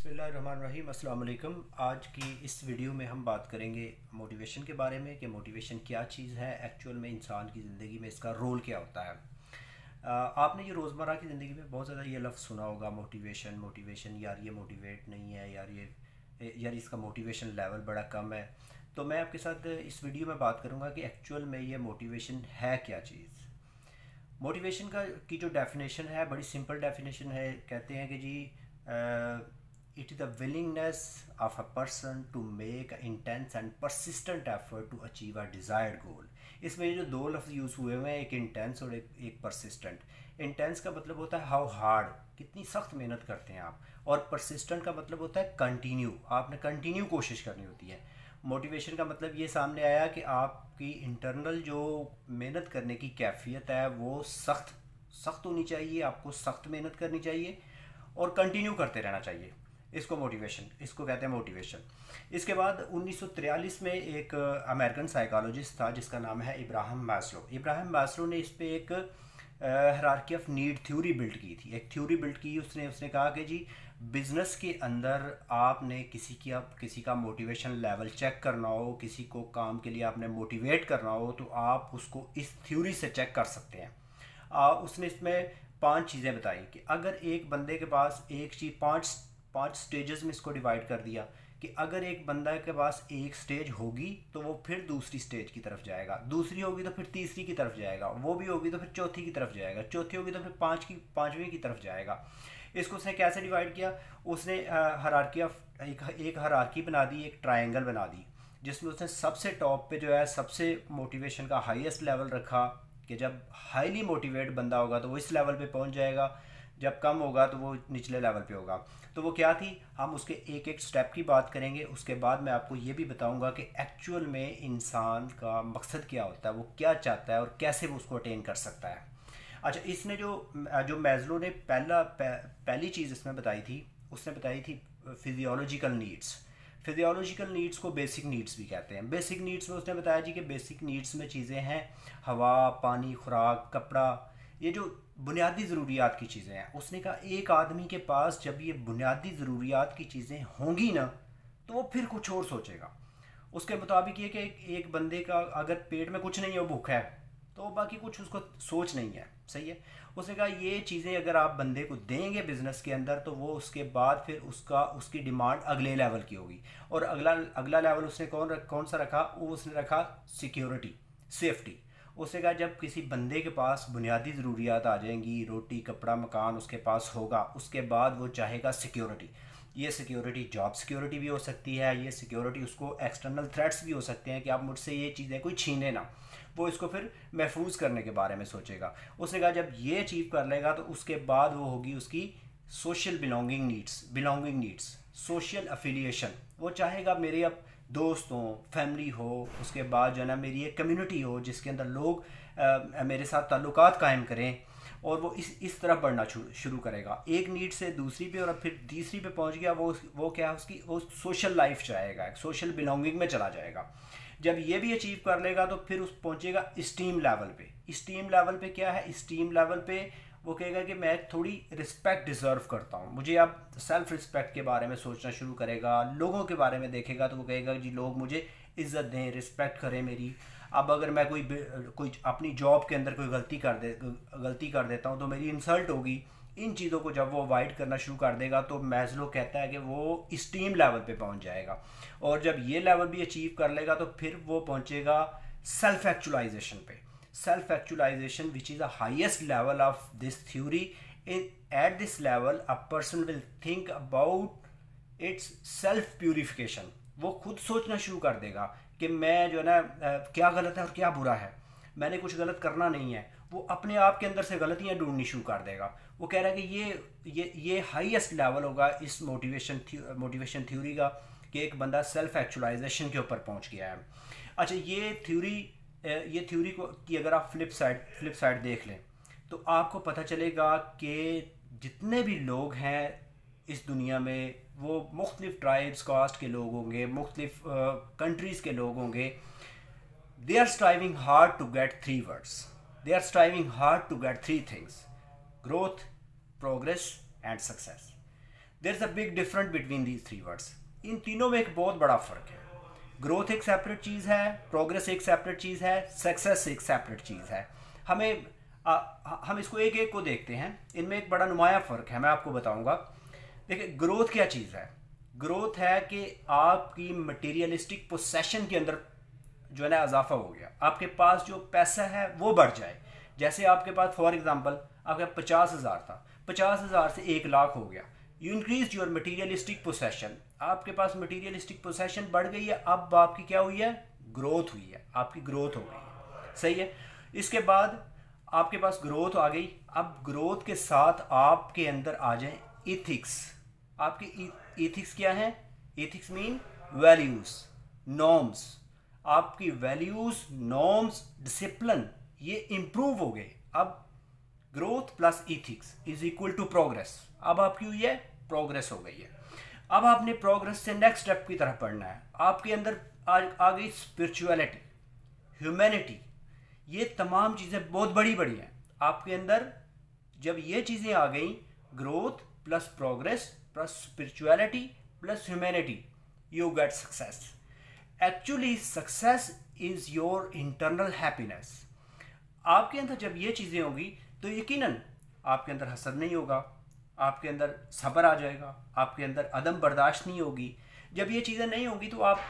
बिस्मिल्लाहिर्रहमानिर्रहीम। अस्सलाम वालेकुम। आज की इस वीडियो में हम बात करेंगे मोटिवेशन के बारे में कि मोटिवेशन क्या चीज़ है, एक्चुअल में इंसान की ज़िंदगी में इसका रोल क्या होता है। आपने ये रोज़मर्रा की ज़िंदगी में बहुत ज़्यादा ये लफ्ज़ सुना होगा, मोटिवेशन मोटिवेशन। यार ये मोटिवेट नहीं है, यार इसका मोटिवेशन लेवल बड़ा कम है। तो मैं आपके साथ इस वीडियो में बात करूँगा कि एक्चुअल में ये मोटिवेशन है क्या चीज़। मोटिवेशन की जो डेफिनेशन है बड़ी सिंपल डेफिनेशन है। कहते हैं कि जी it is the willingness of a person to make a intense and persistent effort to achieve a desired goal. इसमें ये जो दो लफ्ज़ यूज़ हुए हुए हैं, एक इंटेंस और एक परसिस्टेंट। इंटेंस का मतलब होता है हाउ हार्ड, कितनी सख्त मेहनत करते हैं आप, और परसिस्टेंट का मतलब होता है कंटिन्यू, आपने कंटिन्यू कोशिश करनी होती है। मोटिवेशन का मतलब ये सामने आया कि आपकी इंटरनल जो मेहनत करने की कैफियत है वो सख्त सख्त होनी चाहिए, आपको सख्त मेहनत करनी चाहिए और कंटिन्यू करते रहना चाहिए। इसको कहते हैं मोटिवेशन। इसके बाद 1943 में एक अमेरिकन साइकोलॉजिस्ट था जिसका नाम है इब्राहिम मैस्लो। इब्राहिम मैस्लो ने इस पे एक hierarchy of need theory build की थी। एक थ्योरी बिल्ड की उसने कहा कि जी बिज़नेस के अंदर आपने किसी का मोटिवेशन लेवल चेक करना हो, किसी को काम के लिए आपने मोटिवेट करना हो, तो आप उसको इस थ्योरी से चेक कर सकते हैं। उसने इसमें 5 चीज़ें बताई कि अगर एक बंदे के पास एक चीज़, पाँच स्टेजेस में इसको डिवाइड कर दिया कि अगर एक बंदा के पास एक स्टेज होगी तो वो फिर दूसरी स्टेज की तरफ जाएगा, दूसरी होगी तो फिर तीसरी की तरफ जाएगा, वो भी होगी तो फिर चौथी की तरफ जाएगा, चौथी होगी तो फिर पाँचवीं की तरफ जाएगा। इसको उसने कैसे डिवाइड किया? उसने हायरार्की ऑफ एक हायरार्की बना दी, एक ट्रायंगल बना दी, जिसमें उसने सबसे टॉप पे जो है सबसे मोटिवेशन का हाईएस्ट लेवल रखा कि जब हाईली मोटिवेट बंदा होगा तो वो इस लेवल पे पहुंच जाएगा, जब कम होगा तो वो निचले लेवल पे होगा। तो वो क्या थी, हम उसके एक एक स्टेप की बात करेंगे। उसके बाद मैं आपको ये भी बताऊंगा कि एक्चुअल में इंसान का मकसद क्या होता है, वो क्या चाहता है और कैसे वो उसको अटेन कर सकता है। अच्छा, इसने जो मैस्लो ने पहली चीज़ इसमें बताई थी, उसने बताई थी फिजियोलॉजिकल नीड्स। फिजियोलॉजिकल नीड्स को बेसिक नीड्स भी कहते हैं। बेसिक नीड्स में उसने बताया जी कि बेसिक नीड्स में चीज़ें हैं हवा, पानी, खुराक, कपड़ा, ये जो बुनियादी ज़रूरियात की चीज़ें हैं। उसने कहा एक आदमी के पास जब ये बुनियादी ज़रूरियात की चीज़ें होंगी ना तो वो फिर कुछ और सोचेगा। उसके मुताबिक ये कि एक बंदे का अगर पेट में कुछ नहीं है, वो भूखा है, तो बाकी कुछ उसको सोच नहीं है। सही है। उसने कहा ये चीज़ें अगर आप बंदे को देंगे बिजनेस के अंदर तो वो उसके बाद फिर उसकी डिमांड अगले लेवल की होगी। और अगला लेवल उसने कौन सा रखा? वो उसने रखा सिक्योरिटी, सेफ्टी। उसने कहा जब किसी बंदे के पास बुनियादी ज़रूरियात आ जाएंगी, रोटी, कपड़ा, मकान उसके पास होगा, उसके बाद वो चाहेगा सिक्योरिटी। ये सिक्योरिटी जॉब सिक्योरिटी भी हो सकती है, ये सिक्योरिटी उसको एक्सटर्नल थ्रेट्स भी हो सकते हैं कि आप मुझसे ये चीज़ें कोई छीने ना, वो इसको फिर महफूज करने के बारे में सोचेगा। उसने कहा जब ये अचीव कर लेगा तो उसके बाद वो होगी उसकी social belonging needs, social affiliation. वो चाहेगा मेरे अब दोस्त हों, फैमिली हो, उसके बाद जो है ना मेरी एक कम्युनिटी हो जिसके अंदर लोग मेरे साथ ताल्लुकात कायम करें, और वो इस तरफ बढ़ना शुरू करेगा, एक नीड से दूसरी पे और फिर तीसरी पे पहुंच गया। वो क्या है उसकी, वो सोशल लाइफ चाहेगा, एक सोशल बिलोंगिंग में चला जाएगा। जब ये भी अचीव कर लेगा तो फिर उस पहुंचेगा स्टीम लेवल पे। स्टीम लेवल पे क्या है? स्टीम लेवल पे वो कहेगा कि मैं थोड़ी रिस्पेक्ट डिज़र्व करता हूँ, मुझे अब सेल्फ रिस्पेक्ट के बारे में सोचना शुरू करेगा। लोगों के बारे में देखेगा तो वो कहेगा जी लोग मुझे इज़्ज़त दें, रिस्पेक्ट करें मेरी। अब अगर मैं कोई अपनी जॉब के अंदर कोई गलती कर देता हूँ तो मेरी इंसल्ट होगी। इन चीज़ों को जब वो अवॉइड करना शुरू कर देगा तो मैस्लो कहता है कि वो स्टीम लेवल पे पहुँच जाएगा। और जब ये लेवल भी अचीव कर लेगा तो फिर वो पहुँचेगा सेल्फ एक्चुअलाइजेशन पे। Self actualization which is the highest level of this theory. At this level a person will think about its self purification. वो खुद सोचना शुरू कर देगा कि मैं जो है ना क्या गलत है और क्या बुरा है, मैंने कुछ गलत करना नहीं है। वो अपने आप के अंदर से गलतियां ढूंढनी शुरू कर देगा। वो कह रहा है कि ये हाईएस्ट लेवल होगा इस मोटिवेशन थ्योरी का कि एक बंदा सेल्फ एक्चुअलाइजेशन के ऊपर पहुंच गया है। अच्छा, ये थ्योरी को कि अगर आप फ्लिप साइड देख लें तो आपको पता चलेगा कि जितने भी लोग हैं इस दुनिया में वो मुख्तलिफ ट्राइब्स, कास्ट के लोग होंगे, मुख्तलिफ कंट्रीज़ के लोग होंगे। They are striving hard to get 3 words, they are striving hard to get 3 things: growth, progress and success. There is a big difference between these three words. इन तीनों में एक बहुत बड़ा फ़र्क है। ग्रोथ एक सेपरेट चीज़ है, प्रोग्रेस एक सेपरेट चीज़ है, सक्सेस एक सेपरेट चीज़ है। हम इसको एक एक को देखते हैं, इनमें एक बड़ा नुमाया फ़र्क है, मैं आपको बताऊंगा। देखिए ग्रोथ क्या चीज़ है? ग्रोथ है कि आपकी मटेरियलिस्टिक पोसेशन के अंदर जो है ना इजाफा हो गया, आपके पास जो पैसा है वो बढ़ जाए। जैसे आपके पास फॉर एग्जांपल आपके 50,000 था, 50,000 से 1 लाख हो गया। You increase your materialistic possession, आपके पास मटीरियलिस्टिक पोसेशन बढ़ गई है, अब आपकी क्या हुई है? ग्रोथ हुई है, आपकी ग्रोथ हो गई है। सही है। इसके बाद आपके पास ग्रोथ आ गई, अब ग्रोथ के साथ आपके अंदर आ जाए इथिक्स। आपकी इथिक्स क्या है? Ethics mean values, norms. आपकी वैल्यूज, नॉर्म्स, डिसिप्लिन ये इंप्रूव हो गए। अब growth plus ethics is equal to progress. अब आपकी हुई है प्रोग्रेस हो गई है। अब आपने प्रोग्रेस से नेक्स्ट स्टेप की तरफ पढ़ना है। आपके अंदर आ गई स्पिरिचुअलिटी, ह्यूमैनिटी, ये तमाम चीज़ें बहुत बड़ी बड़ी हैं आपके अंदर। जब ये चीज़ें आ गई, growth plus progress plus spirituality plus humanity, you get success. Actually success is your internal happiness. आपके अंदर जब ये चीज़ें होंगी तो यकीनन आपके अंदर हसद नहीं होगा, आपके अंदर सब्र आ जाएगा, आपके अंदर अदम बर्दाश्त नहीं होगी। जब ये चीज़ें नहीं होंगी तो आप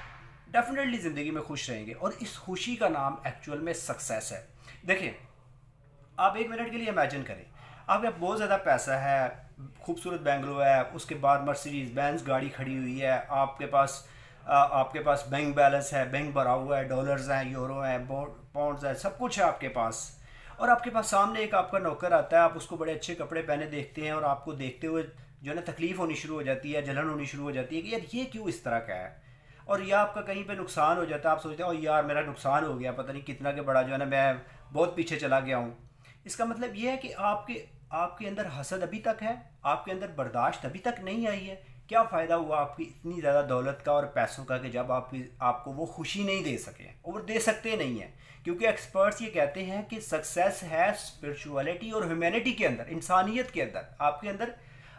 डेफिनेटली ज़िंदगी में खुश रहेंगे, और इस खुशी का नाम एक्चुअल में सक्सेस है। देखिए आप 1 मिनट के लिए इमेजिन करें, आपके पास बहुत ज़्यादा पैसा है, खूबसूरत बेंगलो है, उसके बाद मर्सिडीज बेंज गाड़ी खड़ी हुई है, आपके पास बैंक बैलेंस है, बैंक भरा हुआ है, डॉलर्स हैं, यूरो हैं, पाउंड्स हैं, सब कुछ है आपके पास। और आपके पास सामने एक आपका नौकर आता है, आप उसको बड़े अच्छे कपड़े पहने देखते हैं, और आपको देखते हुए जो है ना तकलीफ़ होनी शुरू हो जाती है, जलन होनी शुरू हो जाती है कि यार ये क्यों इस तरह का है। और या आपका कहीं पे नुकसान हो जाता है, आप सोचते हो यार मेरा नुकसान हो गया, पता नहीं कितना के बड़ा, जो है ना मैं बहुत पीछे चला गया हूँ। इसका मतलब ये है कि आपके अंदर हसद अभी तक है, आपके अंदर बर्दाश्त अभी तक नहीं आई है। क्या फ़ायदा हुआ आपकी इतनी ज़्यादा दौलत का और पैसों का कि जब आपको वो खुशी नहीं दे सके, और दे सकते नहीं हैं। क्योंकि एक्सपर्ट्स ये कहते हैं कि सक्सेस है स्पिरिचुअलिटी और ह्यूमैनिटी के अंदर, इंसानियत के अंदर। आपके अंदर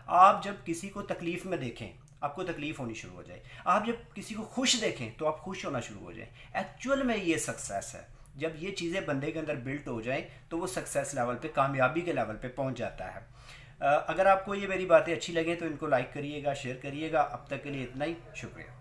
आप जब किसी को तकलीफ़ में देखें, आपको तकलीफ़ होनी शुरू हो जाए, आप जब किसी को खुश देखें तो आप खुश होना शुरू हो जाए। एक्चुअल में ये सक्सेस है। जब ये चीज़ें बंदे के अंदर बिल्ट हो जाएं तो वो सक्सेस लेवल पे, कामयाबी के लेवल पे पहुंच जाता है। अगर आपको ये मेरी बातें अच्छी लगें तो इनको लाइक करिएगा, शेयर करिएगा। अब तक के लिए इतना ही, शुक्रिया।